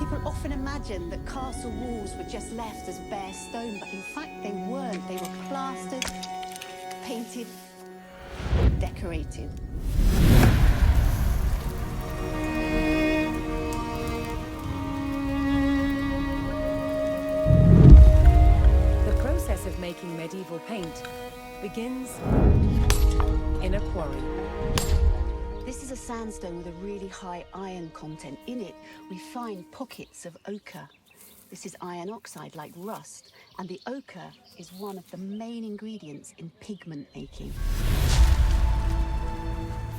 People often imagine that castle walls were just left as bare stone, but in fact they weren't. They were plastered, painted, decorated. The process of making medieval paint begins in a quarry. This is a sandstone with a really high iron content. In it, we find pockets of ochre. This is iron oxide, like rust, and the ochre is one of the main ingredients in pigment making.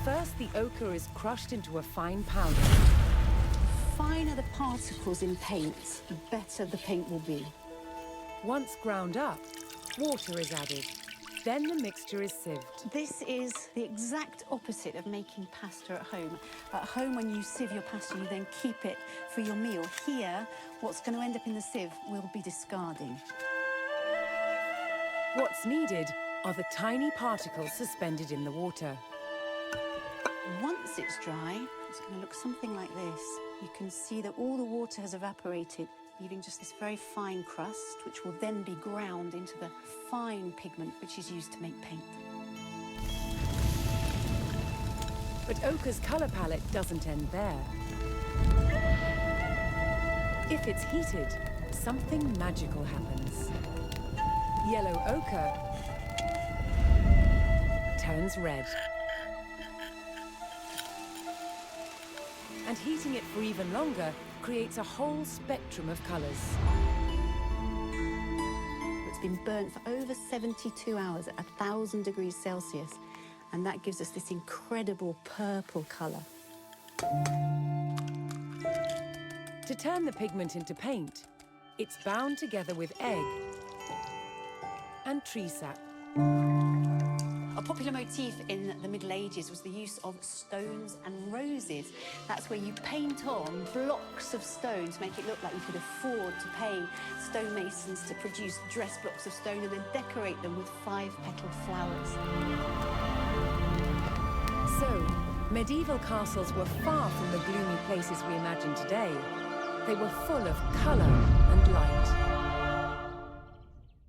First, the ochre is crushed into a fine powder. The finer the particles in paint, the better the paint will be. Once ground up, water is added. Then the mixture is sieved. This is the exact opposite of making pasta at home. At home, when you sieve your pasta, you then keep it for your meal. Here, what's going to end up in the sieve will be discarding. What's needed are the tiny particles suspended in the water. Once it's dry, it's going to look something like this. You can see that all the water has evaporated, leaving just this very fine crust, which will then be ground into the fine pigment which is used to make paint. But ochre's colour palette doesn't end there. If it's heated, something magical happens. Yellow ochre turns red. And heating it for even longer creates a whole spectrum of colours. It's been burnt for over 72 hours at 1,000 degrees Celsius, and that gives us this incredible purple colour. To turn the pigment into paint, it's bound together with egg and tree sap. A popular motif in the Middle Ages was the use of stones and roses. That's where you paint on blocks of stone to make it look like you could afford to pay stonemasons to produce dress blocks of stone and then decorate them with 5-petal flowers. So, medieval castles were far from the gloomy places we imagine today. They were full of colour and light.